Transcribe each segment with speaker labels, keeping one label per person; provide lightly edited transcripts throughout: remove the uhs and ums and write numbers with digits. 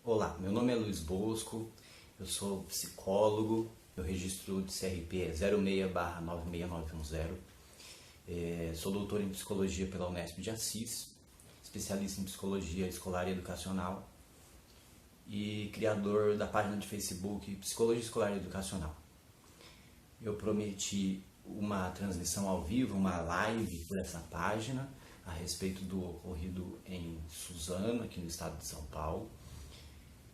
Speaker 1: Olá, meu nome é Luiz Bosco, eu sou psicólogo, meu registro de CRP é 06/96910. Sou doutor em psicologia pela Unesp de Assis, especialista em psicologia escolar e educacional e criador da página de Facebook Psicologia Escolar e Educacional. Eu prometi uma transmissão ao vivo, uma live por essa página a respeito do ocorrido em Suzano, aqui no estado de São Paulo.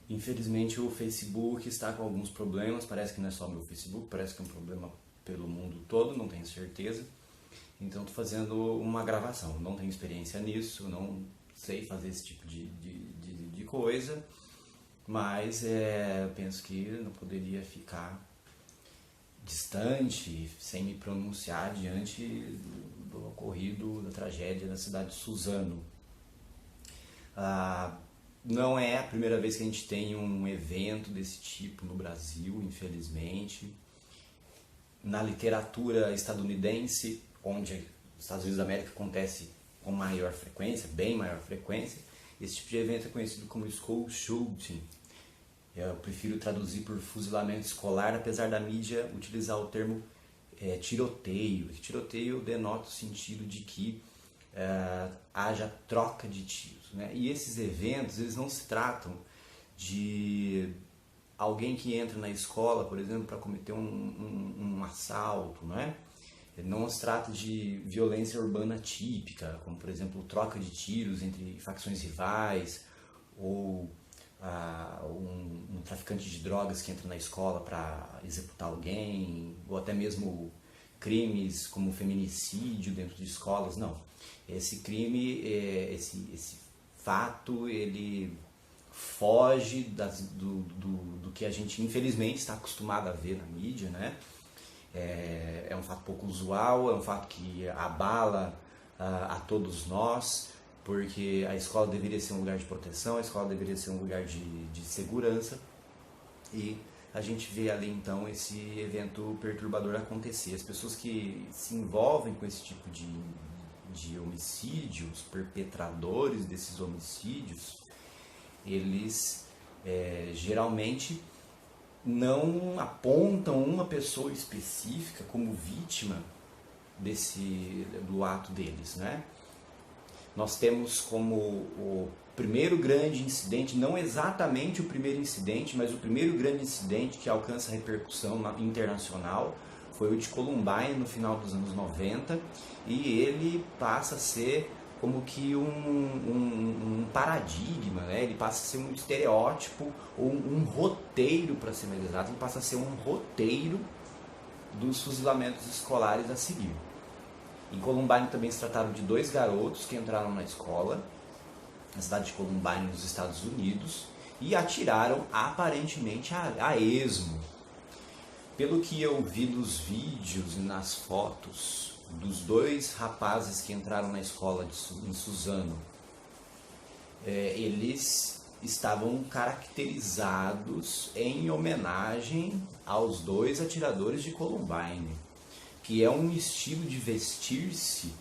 Speaker 1: Infelizmente o Facebook está com alguns problemas, parece que não é só o meu Facebook, parece que é um problema pelo mundo todo, não tenho certeza. Então estou fazendo uma gravação, não tenho experiência nisso, não sei fazer esse tipo de coisa, mas penso que não poderia ficar distante, sem me pronunciar diante do ocorrido, da tragédia da cidade de Suzano. Não é a primeira vez que a gente tem um evento desse tipo no Brasil, infelizmente. Na literatura estadunidense, onde os Estados Unidos da América acontece com maior frequência, bem maior frequência, esse tipo de evento é conhecido como school shooting. Eu prefiro traduzir por fuzilamento escolar, apesar da mídia utilizar o termo tiroteio. Tiroteio denota o sentido de que haja troca de tiros, né? E esses eventos, eles não se tratam de alguém que entra na escola, por exemplo, para cometer um assalto, né? Não se trata de violência urbana típica, como por exemplo troca de tiros entre facções rivais ou um traficante de drogas que entra na escola para executar alguém, ou até mesmo crimes como feminicídio dentro de escolas. Não, esse crime, esse fato, ele foge do que a gente infelizmente está acostumado a ver na mídia, né? É um fato pouco usual, é um fato que abala a todos nós, porque a escola deveria ser um lugar de proteção, a escola deveria ser um lugar de segurança, e a gente vê ali então esse evento perturbador acontecer. As pessoas que se envolvem com esse tipo de homicídios, perpetradores desses homicídios, eles geralmente não apontam uma pessoa específica como vítima do ato deles, né? Nós temos como o primeiro grande incidente, não exatamente o primeiro incidente, mas o primeiro grande incidente que alcança repercussão internacional, foi o de Columbine no final dos anos 90, e ele passa a ser como que um paradigma, né? Ele passa a ser um estereótipo, ou um roteiro, para ser mais exato, ele passa a ser um roteiro dos fuzilamentos escolares a seguir. Em Columbine também se trataram de dois garotos que entraram na escola, na cidade de Columbine, nos Estados Unidos, e atiraram aparentemente a esmo. Pelo que eu vi nos vídeos e nas fotos dos dois rapazes que entraram na escola em Suzano, eles estavam caracterizados em homenagem aos dois atiradores de Columbine, que é um estilo de vestir-se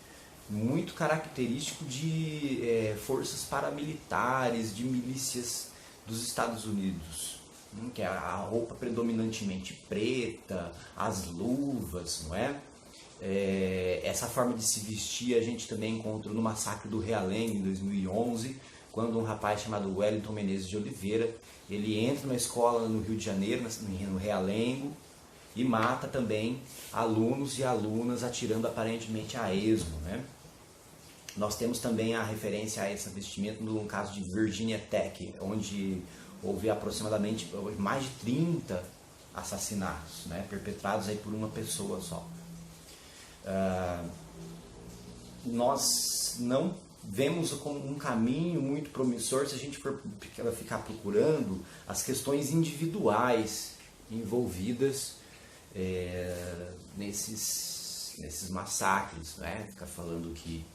Speaker 1: muito característico de forças paramilitares, de milícias dos Estados Unidos, que é a roupa predominantemente preta, as luvas, não é? Essa forma de se vestir a gente também encontrou no massacre do Realengo em 2011, quando um rapaz chamado Wellington Menezes de Oliveira, ele entra na escola no Rio de Janeiro, no Realengo, e mata também alunos e alunas atirando aparentemente a esmo, né? Nós temos também a referência a esse vestimento no caso de Virginia Tech, onde houve aproximadamente mais de 30 assassinatos, né, perpetrados aí por uma pessoa só. Nós não vemos como um caminho muito promissor se a gente for ficar procurando as questões individuais envolvidas nesses massacres, né? Ficar falando que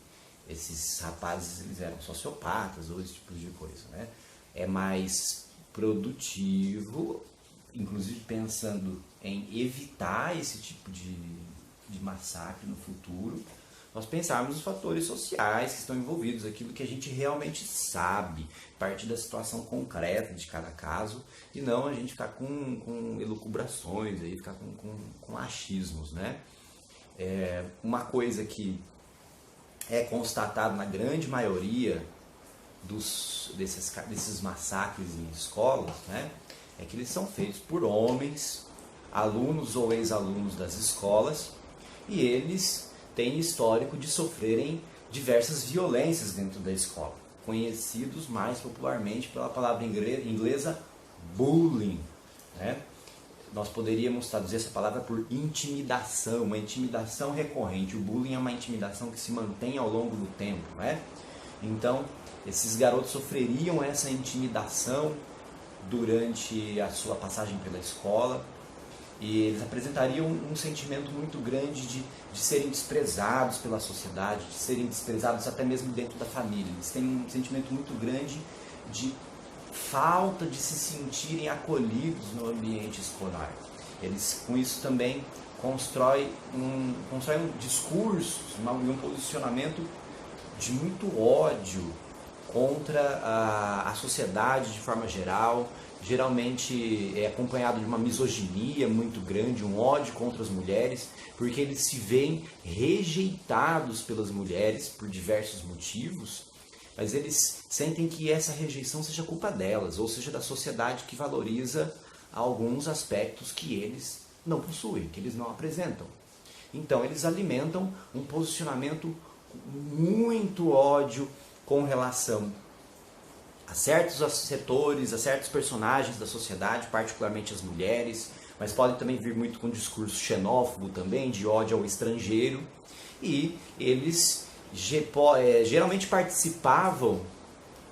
Speaker 1: esses rapazes eles eram sociopatas ou esse tipo de coisa, né? É mais produtivo, inclusive pensando em evitar esse tipo de massacre no futuro, nós pensarmos nos fatores sociais que estão envolvidos, aquilo que a gente realmente sabe, partir da situação concreta de cada caso, e não a gente ficar com elucubrações, aí, ficar com achismos, né? Uma coisa que é constatado na grande maioria desses massacres em escolas, né, é que eles são feitos por homens, alunos ou ex-alunos das escolas, e eles têm histórico de sofrerem diversas violências dentro da escola, conhecidos mais popularmente pela palavra inglesa bullying, né? Nós poderíamos traduzir essa palavra por intimidação, uma intimidação recorrente. O bullying é uma intimidação que se mantém ao longo do tempo, né? Então, esses garotos sofreriam essa intimidação durante a sua passagem pela escola, e eles apresentariam um sentimento muito grande de serem desprezados pela sociedade, de serem desprezados até mesmo dentro da família. Eles têm um sentimento muito grande de falta de se sentirem acolhidos no ambiente escolar. Eles, com isso, também constroem um discurso e um posicionamento de muito ódio contra a sociedade de forma geral. Geralmente é acompanhado de uma misoginia muito grande, um ódio contra as mulheres, porque eles se veem rejeitados pelas mulheres por diversos motivos, mas eles sentem que essa rejeição seja culpa delas, ou seja, da sociedade que valoriza alguns aspectos que eles não possuem, que eles não apresentam. Então eles alimentam um posicionamento muito ódio com relação a certos setores, a certos personagens da sociedade, particularmente as mulheres, mas podem também vir muito com discurso xenófobo também, de ódio ao estrangeiro, e eles geralmente participavam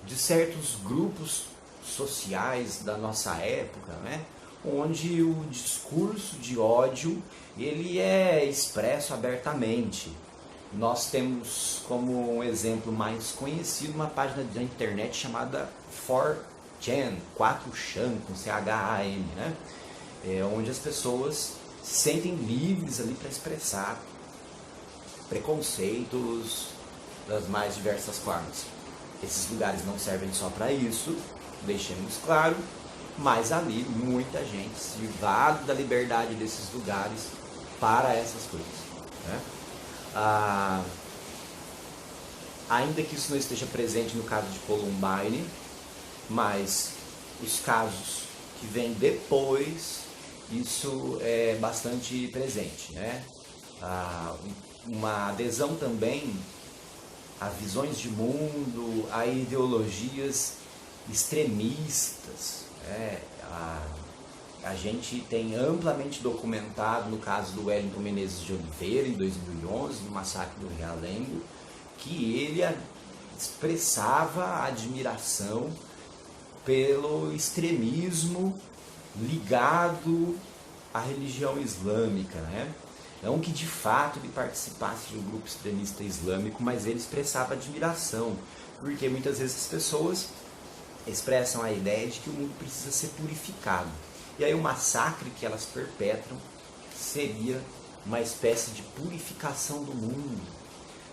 Speaker 1: de certos grupos sociais da nossa época, né, onde o discurso de ódio ele é expresso abertamente. Nós temos como um exemplo mais conhecido uma página da internet chamada 4chan, 4chan, com C-H-A-N, né? Onde as pessoas se sentem livres ali para expressar preconceitos das mais diversas formas. Esses lugares não servem só para isso, deixemos claro, mas ali muita gente se vale da liberdade desses lugares para essas coisas, né? Ainda que isso não esteja presente no caso de Columbine, mas os casos que vêm depois, isso é bastante presente, né? Uma adesão também a visões de mundo, a ideologias extremistas, né? A gente tem amplamente documentado no caso do Wellington Menezes de Oliveira, em 2011, no massacre do Realengo, que ele expressava admiração pelo extremismo ligado à religião islâmica, né? Não que de fato ele participasse de um grupo extremista islâmico, mas ele expressava admiração, porque muitas vezes as pessoas expressam a ideia de que o mundo precisa ser purificado. E aí o massacre que elas perpetram seria uma espécie de purificação do mundo.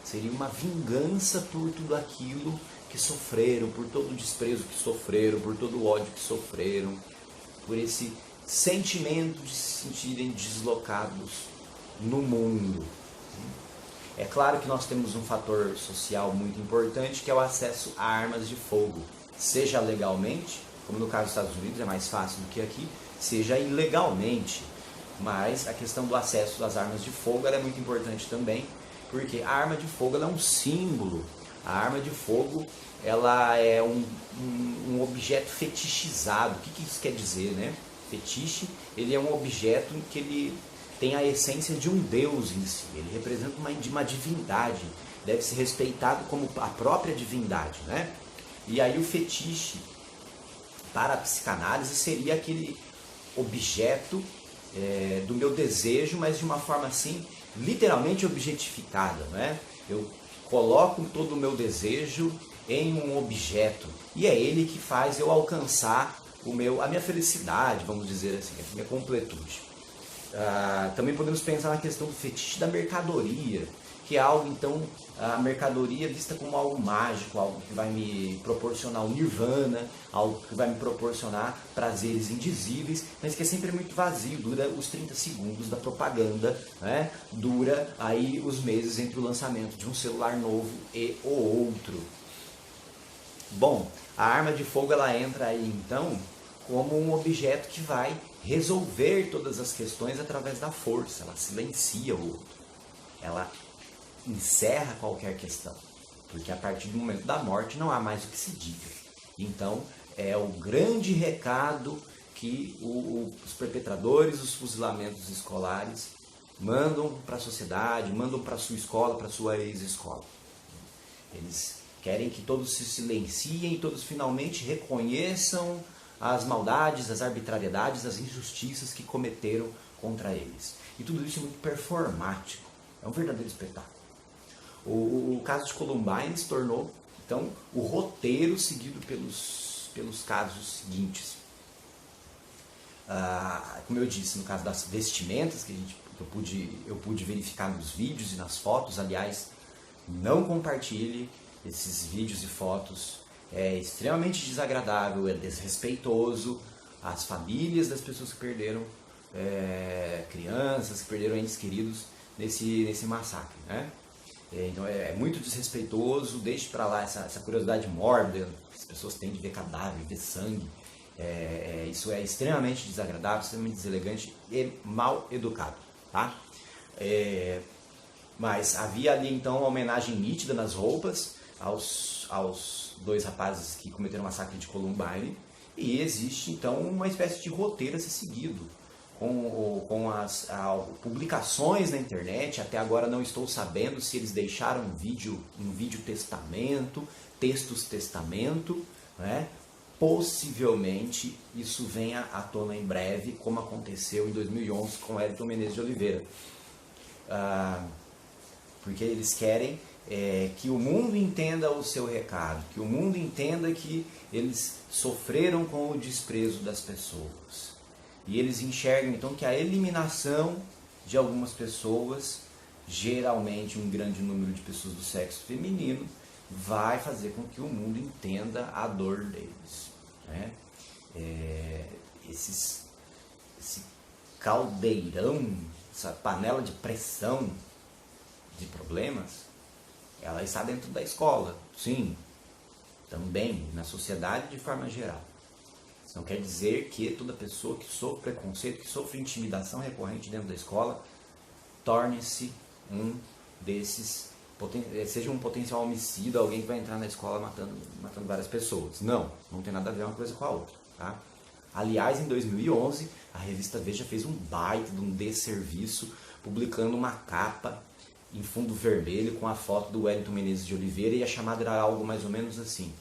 Speaker 1: Seria uma vingança por tudo aquilo que sofreram, por todo o desprezo que sofreram, por todo o ódio que sofreram, por esse sentimento de se sentirem deslocados no mundo. É claro que nós temos um fator social muito importante, que é o acesso a armas de fogo, seja legalmente, como no caso dos Estados Unidos é mais fácil do que aqui, seja ilegalmente, mas a questão do acesso às armas de fogo ela é muito importante também, porque a arma de fogo ela é um símbolo, a arma de fogo ela é um objeto fetichizado. O que isso quer dizer, né? Fetiche, ele é um objeto que ele tem a essência de um deus em si, ele representa uma divindade, deve ser respeitado como a própria divindade, né? E aí o fetiche para a psicanálise seria aquele objeto do meu desejo, mas de uma forma assim, literalmente objetificada, né? Eu coloco todo o meu desejo em um objeto e é ele que faz eu alcançar a minha felicidade, vamos dizer assim, a minha completude. Também podemos pensar na questão do fetiche da mercadoria, que é algo, então, a mercadoria vista como algo mágico, algo que vai me proporcionar o nirvana, algo que vai me proporcionar prazeres indizíveis, mas que é sempre muito vazio, dura os 30 segundos da propaganda, né? Dura aí os meses entre o lançamento de um celular novo e o outro. Bom, a arma de fogo ela entra aí então como um objeto que vai resolver todas as questões através da força, ela silencia o outro, ela encerra qualquer questão, porque a partir do momento da morte não há mais o que se diga. Então é o grande recado que os perpetradores dos fuzilamentos escolares mandam para a sociedade, mandam para a sua escola, para a sua ex-escola. Eles querem que todos se silenciem e todos finalmente reconheçam as maldades, as arbitrariedades, as injustiças que cometeram contra eles. E tudo isso é muito performático. É um verdadeiro espetáculo. O caso de Columbine se tornou, então, o roteiro seguido pelos casos seguintes. Como eu disse, no caso das vestimentas, que eu pude verificar nos vídeos e nas fotos, aliás, não compartilhe esses vídeos e fotos, é extremamente desagradável, é desrespeitoso às famílias das pessoas que perderam crianças, que perderam entes queridos nesse massacre, né? Então é muito desrespeitoso, deixe para lá essa curiosidade mórbida que as pessoas têm de ver cadáver, ver sangue. Isso é extremamente desagradável, extremamente deselegante e mal educado, tá? Mas havia ali então uma homenagem nítida nas roupas aos dois rapazes que cometeram o massacre de Columbine, e existe então uma espécie de roteiro a ser seguido, com as publicações na internet. Até agora não estou sabendo se eles deixaram um vídeo testamento, textos testamento, né? Possivelmente isso venha à tona em breve, como aconteceu em 2011 com Wellington Menezes de Oliveira. Porque eles querem que o mundo entenda o seu recado, que o mundo entenda que eles sofreram com o desprezo das pessoas. E eles enxergam então que a eliminação de algumas pessoas, geralmente um grande número de pessoas do sexo feminino, vai fazer com que o mundo entenda a dor deles, né? Esse caldeirão, essa panela de pressão de problemas, ela está dentro da escola, sim, também na sociedade de forma geral. Isso não quer dizer que toda pessoa que sofre preconceito, que sofre intimidação recorrente dentro da escola, torne-se um desses, seja um potencial homicida, alguém que vai entrar na escola matando várias pessoas. Não tem nada a ver uma coisa com a outra, tá? Aliás, em 2011, a revista Veja fez um baita de um desserviço, publicando uma capa em fundo vermelho com a foto do Wellington Menezes de Oliveira, e a chamada era algo mais ou menos assim,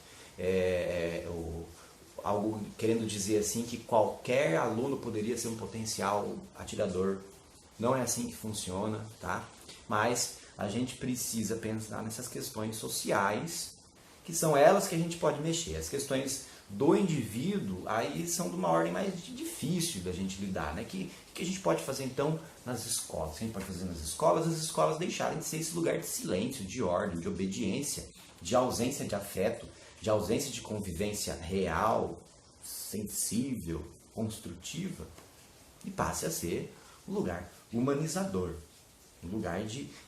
Speaker 1: algo querendo dizer assim que qualquer aluno poderia ser um potencial atirador. Não é assim que funciona, tá? Mas a gente precisa pensar nessas questões sociais, que são elas que a gente pode mexer. As questões do indivíduo aí são de uma ordem mais difícil da gente lidar, né? Que a gente pode fazer então nas escolas? O que a gente pode fazer nas escolas? As escolas deixarem de ser esse lugar de silêncio, de ordem, de obediência, de ausência de afeto, de ausência de convivência real, sensível, construtiva, e passe a ser um lugar humanizador, um lugar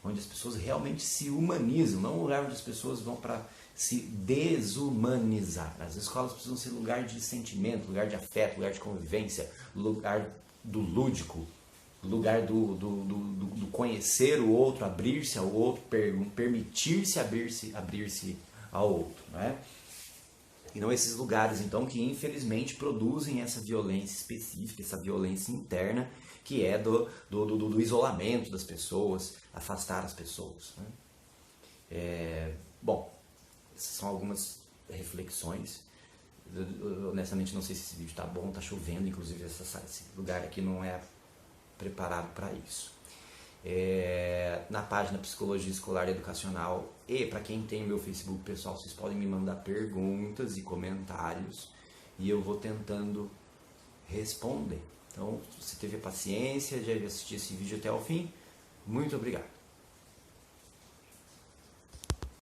Speaker 1: onde as pessoas realmente se humanizam, não um lugar onde as pessoas vão para se desumanizar. As escolas precisam ser lugar de sentimento, lugar de afeto, lugar de convivência, lugar do lúdico, lugar do conhecer o outro, abrir-se ao outro, permitir-se abrir-se ao outro, né? E não esses lugares, então, que infelizmente produzem essa violência específica, essa violência interna, que é do isolamento das pessoas, afastar as pessoas, né? Bom, essas são algumas reflexões. Eu, honestamente, não sei se esse vídeo está bom, está chovendo, inclusive esse lugar aqui não é preparado para isso. Na página Psicologia Escolar e Educacional, e para quem tem o meu Facebook pessoal, vocês podem me mandar perguntas e comentários e eu vou tentando responder. Então, se você teve a paciência de assistir esse vídeo até o fim, muito obrigado.